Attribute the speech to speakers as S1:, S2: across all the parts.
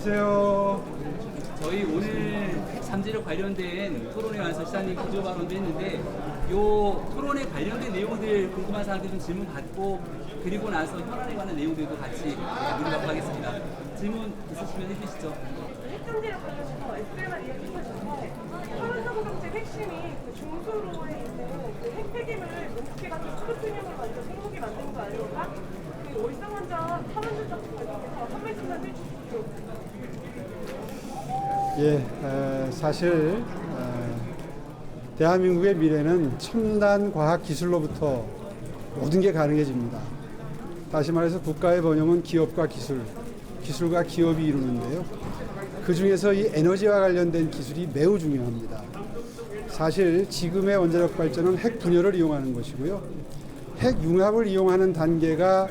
S1: 안녕하세요.
S2: 저희 오늘 핵잠재력 관련된 토론회 와서 시장님 기조 발언도 했는데 요 토론에 관련된 내용들 궁금한 사항들 좀 질문 받고 그리고 나서 현안에 관한 내용들도 같이 물어보도록 하겠습니다. 질문 있으시면 해주시죠.
S3: 핵잠재력 관련해서 SMR 이야기하셨는데 토론사고 정책 핵심이 그 중수로에 있는 그 핵폐기물 농축해가지고 스루트늄을 완전 생고기 만드는 거 아닙니까? 그 월성원전 탈원전적 관련해서 한 말씀만 해주십시오.
S1: 사실 대한민국의 미래는 첨단 과학 기술로부터 모든 게 가능해집니다. 다시 말해서 국가의 번영은 기업과 기술, 기술과 기업이 이루는데요. 그 중에서 이 에너지와 관련된 기술이 매우 중요합니다. 사실 지금의 원자력 발전은 핵 분열을 이용하는 것이고요. 핵 융합을 이용하는 단계가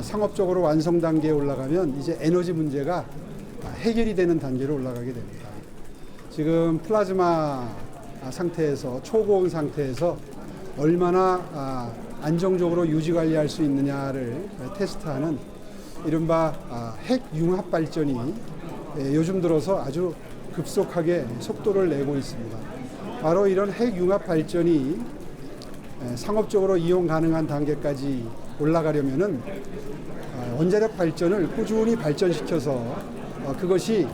S1: 상업적으로 완성 단계에 올라가면 이제 에너지 문제가 해결이 되는 단계로 올라가게 됩니다. 지금 플라즈마 상태에서 초고온 상태에서 얼마나 안정적으로 유지 관리할 수 있느냐를 테스트하는 이른바 핵융합 발전이 요즘 들어서 아주 급속하게 속도를 내고 있습니다. 바로 이런 핵융합 발전이 상업적으로 이용 가능한 단계까지 올라가려면은 원자력 발전을 꾸준히 발전시켜서 그것이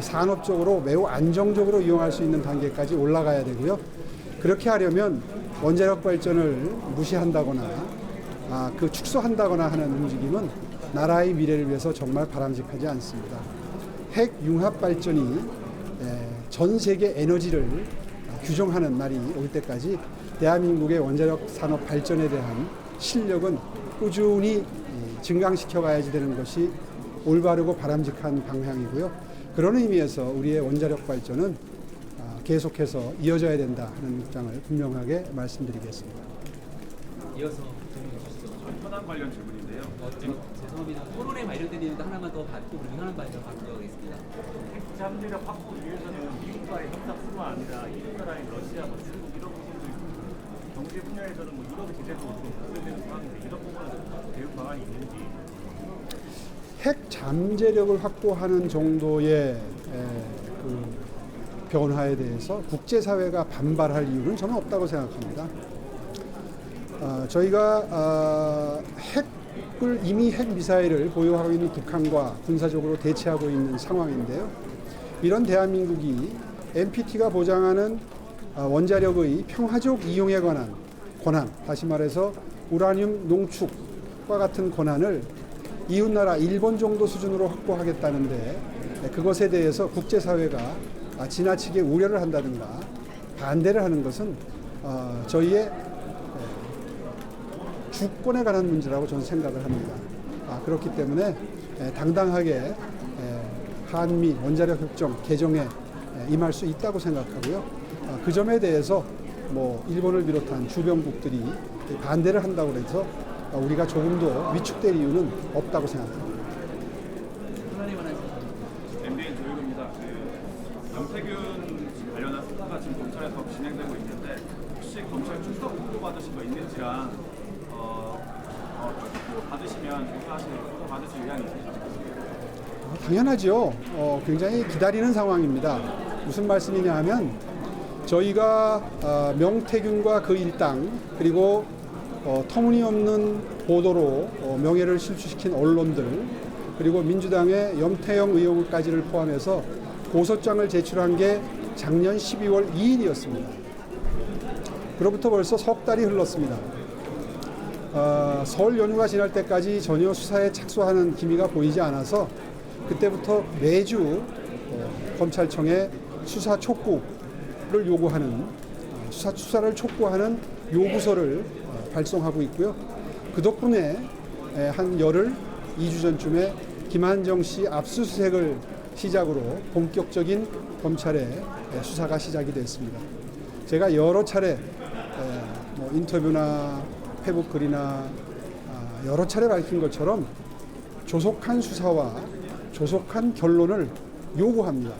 S1: 산업적으로 매우 안정적으로 이용할 수 있는 단계까지 올라가야 되고요. 그렇게 하려면 원자력 발전을 무시한다거나 축소한다거나 하는 움직임은 나라의 미래를 위해서 정말 바람직하지 않습니다. 핵융합 발전이 전 세계 에너지를 규정하는 날이 올 때까지 대한민국의 원자력 산업 발전에 대한 실력은 꾸준히 증강시켜 가야지 되는 것이 올바르고 바람직한 방향이고요. 그런 의미에서 우리의 원자력 발전은 계속해서 이어져야 된다 하는 입장을 분명하게 말씀드리겠습니다.
S2: 이어서 질문 주시죠.
S4: 현안 관련 질문인데요.
S2: 죄송합니다. 토론에 관련된 내용도 하나만 더 받고 그리고 현안 발전 받도록 하겠습니다.
S4: 핵잠재력 확보 위해서는 미국과의 협상뿐만 아니라 이웃 나라인 러시아, 중국 이런 부분도 있고 경제 분야에서는 유럽의 제재도 고려되는 상황인데 이런 부분은 대응 방안이 있는지.
S1: 핵 잠재력을 확보하는 정도의 변화에 대해서 국제사회가 반발할 이유는 저는 없다고 생각합니다. 저희가 이미 핵미사일을 보유하고 있는 북한과 군사적으로 대치하고 있는 상황인데요. 이런 대한민국이 NPT가 보장하는 원자력의 평화적 이용에 관한 권한, 다시 말해서 우라늄 농축과 같은 권한을 이웃나라 일본 정도 수준으로 확보하겠다는데 그것에 대해서 국제사회가 지나치게 우려를 한다든가 반대를 하는 것은 저희의 주권에 관한 문제라고 저는 생각을 합니다. 그렇기 때문에 당당하게 한미 원자력 협정 개정에 임할 수 있다고 생각하고요. 그 점에 대해서 일본을 비롯한 주변국들이 반대를 한다고 해서 우리가 조금 더 위축될 이유는 없다고 생각합니다.
S2: 현안에 관한 질문.
S4: MBN 조율입니다. 염태균 관련한 수사가 지금 검찰에서 진행되고 있는데 혹시 검찰 출석 통보 받으신 거 있는지랑 출석 통보 받으시면 조사 받으실 의향이 있으신지.
S1: 당연하죠. 굉장히 기다리는 상황입니다. 무슨 말씀이냐 하면 저희가 명태균과 그 일당 그리고 터무니없는 보도로 명예를 실추시킨 언론들 그리고 민주당의 염태영 의원까지를 포함해서 고소장을 제출한 게 작년 12월 2일이었습니다. 그로부터 벌써 석 달이 흘렀습니다. 설 연휴가 지날 때까지 전혀 수사에 착수하는 기미가 보이지 않아서 그때부터 매주 검찰청에 수사 촉구를 요구하는 수사를 촉구하는 요구서를 발송하고 있고요. 그 덕분에 한 열흘, 2주 전쯤에 김한정 씨 압수수색을 시작으로 본격적인 검찰의 수사가 시작이 됐습니다. 제가 여러 차례 인터뷰나 페북 글이나 여러 차례 밝힌 것처럼 조속한 수사와 조속한 결론을 요구합니다.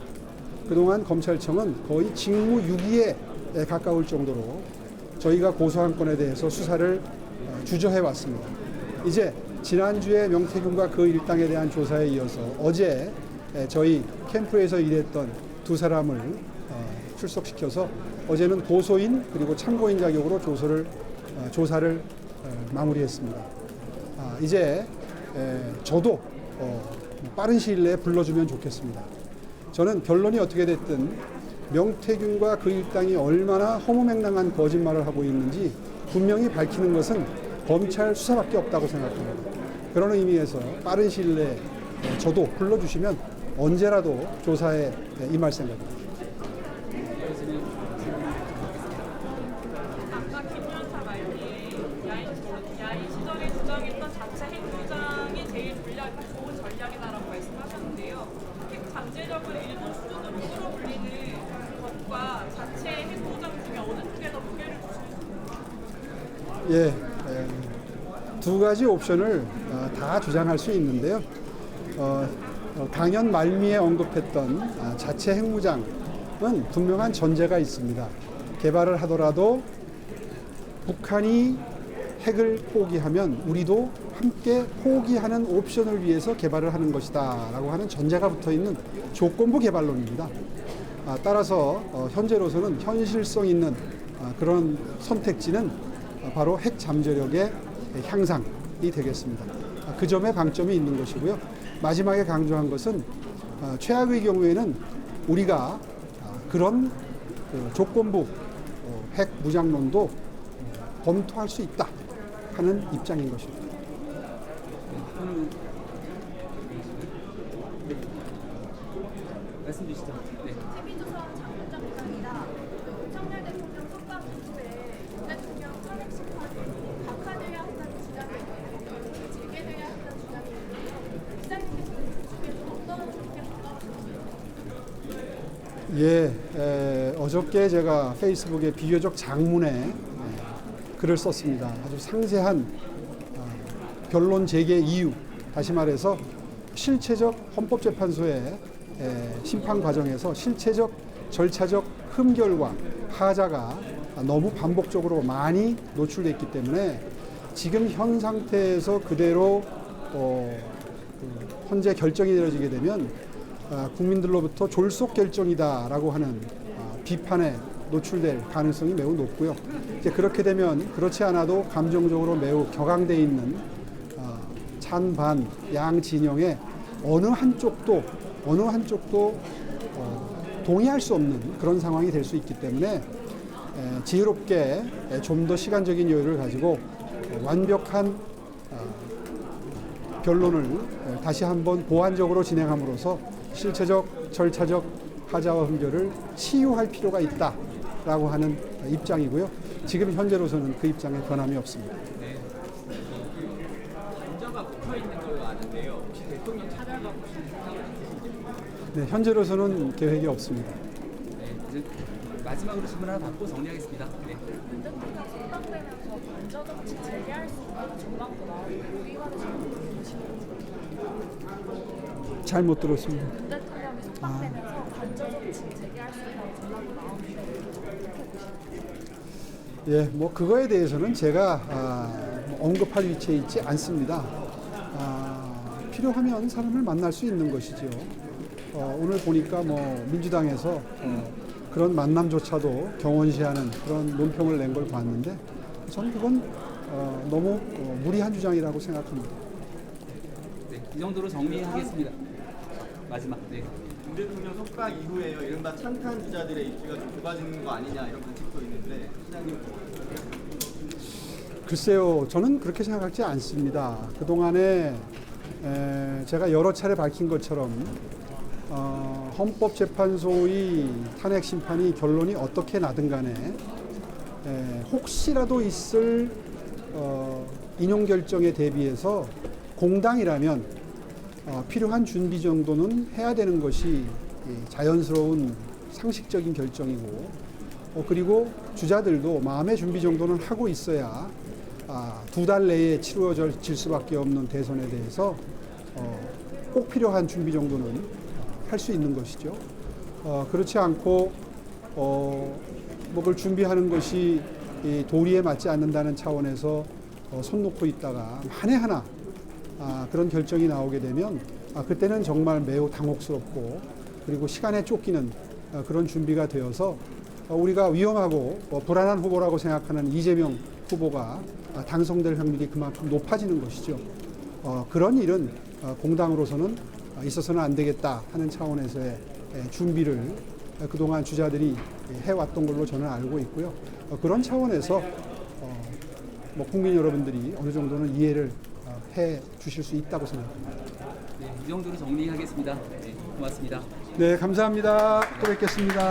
S1: 그동안 검찰청은 거의 직무유기에 가까울 정도로 저희가 고소한 건에 대해서 수사를 주저해 왔습니다. 이제 지난주에 명태균과 그 일당에 대한 조사에 이어서 어제 저희 캠프에서 일했던 두 사람을 출석시켜서 어제는 고소인 그리고 참고인 자격으로 조사를 마무리했습니다. 이제 저도 빠른 시일 내에 불러주면 좋겠습니다. 저는 결론이 어떻게 됐든 명태균과 그 일당이 얼마나 허무맹랑한 거짓말을 하고 있는지 분명히 밝히는 것은 검찰 수사밖에 없다고 생각합니다. 그런 의미에서 빠른 시일 내에 저도 불러주시면 언제라도 조사에 임할 생각입니다.
S3: 아까 김현사 말이 야인 시절에 주장했던 자체 핵무장이 제일 좋은 전략이다라고 말씀하셨는데요. 핵 잠재력을 일본 수준으로 끌어올리는 것과 자체 핵무장 중에 어느 쪽에 더 무게를 두시는지.
S1: 두 가지 옵션을 다 주장할 수 있는데요. 강연 말미에 언급했던 자체 핵무장은 분명한 전제가 있습니다. 개발을 하더라도 북한이 핵을 포기하면 우리도 함께 포기하는 옵션을 위해서 개발을 하는 것이다 라고 하는 전제가 붙어 있는 조건부 개발론입니다. 따라서 현재로서는 현실성 있는 그런 선택지는 바로 핵 잠재력의 향상이 되겠습니다. 그 점에 방점이 있는 것이고요. 마지막에 강조한 것은 최악의 경우에는 우리가 그런 조건부 핵 무장론도 검토할 수 있다 하는 입장인 것입니다.
S2: 말씀 주시죠. 네.
S5: TV조선 장군장이다. 윤석열 대통령 석방 이후에 윤 대통령 탄핵 심판이 각하돼야 한다는 주장이 있고 재개돼야 한다는 주장이 있는데요. 기자님께서는 그 중에서 어떤 쪽에 가까우신가요?
S1: 어저께 제가 페이스북에 비교적 장문에 글을 썼습니다. 아주 상세한 변론 재개 이유, 다시 말해서 실체적 헌법재판소의 심판 과정에서 실체적 절차적 흠결과 하자가 너무 반복적으로 많이 노출됐기 때문에 지금 현 상태에서 그대로 현재 결정이 내려지게 되면 국민들로부터 졸속 결정이다라고 하는 비판에 노출될 가능성이 매우 높고요. 이제 그렇게 되면 그렇지 않아도 감정적으로 매우 격앙돼 있는 찬반 양 진영의 어느 한쪽도 동의할 수 없는 그런 상황이 될 수 있기 때문에 지혜롭게 좀 더 시간적인 여유를 가지고 완벽한 변론을 다시 한번 보완적으로 진행함으로써 실체적, 절차적 하자와 흠결을 치유할 필요가 있다라고 하는 입장이고요. 지금 현재로서는 그 입장에 변함이 없습니다.
S2: 감정가 붙어 있는 걸로 아는데요. 혹시 대통령 찾아가고 싶은 생각은 있으신가요?
S1: 네, 현재로서는 계획이 없습니다.
S2: 네, 이제 마지막으로 질문 하나 받고 정리하겠습니다. 네.
S5: 윤 대통령 석방되면서 관저 정치 재개할 수 있는 전망도 나오고 의원의 전망도 보시는지.
S1: 잘 못 들었습니다.
S5: 윤 대통령이 석방되면서 관저 정치 재개할 수 있는 전망도 나오는데 어떻게 보시는지.
S1: 뭐 그거에 대해서는 제가 언급할 위치에 있지 않습니다. 필요하면 사람을 만날 수 있는 것이죠. 오늘 보니까 뭐 민주당에서 그런 만남조차도 경원시하는 그런 논평을 낸 걸 봤는데 저는 그건 너무 무리한 주장이라고 생각합니다.
S2: 네, 이 정도로 정리하겠습니다. 마지막. 네.
S6: 윤 대통령 석방 이후에요, 이른바 찬탄 주자들의 입지가 좀 좁아지는 거 아니냐 이런 관측도 있는데 시장님
S1: 글쎄요, 저는 그렇게 생각하지 않습니다. 그동안에 제가 여러 차례 밝힌 것처럼 헌법재판소의 탄핵 심판이 결론이 어떻게 나든 간에 혹시라도 있을 인용 결정에 대비해서 공당이라면 필요한 준비 정도는 해야 되는 것이 자연스러운 상식적인 결정이고 그리고 주자들도 마음의 준비 정도는 하고 있어야 2달 내에 치루어질 수밖에 없는 대선에 대해서 꼭 필요한 준비 정도는 할 수 있는 것이죠. 그렇지 않고 그걸 준비하는 것이 도리에 맞지 않는다는 차원에서 손 놓고 있다가 만에 하나 그런 결정이 나오게 되면 그때는 정말 매우 당혹스럽고 그리고 시간에 쫓기는 그런 준비가 되어서 우리가 위험하고 불안한 후보라고 생각하는 이재명 후보가 당선될 확률이 그만큼 높아지는 것이죠. 그런 일은 공당으로서는 있어서는 안 되겠다 하는 차원에서의 준비를 그동안 주자들이 해왔던 걸로 저는 알고 있고요. 그런 차원에서 국민 여러분들이 어느 정도는 이해를 해 주실 수 있다고 생각합니다.
S2: 네, 이 정도로 정리하겠습니다. 네, 고맙습니다.
S1: 네, 감사합니다. 또 뵙겠습니다.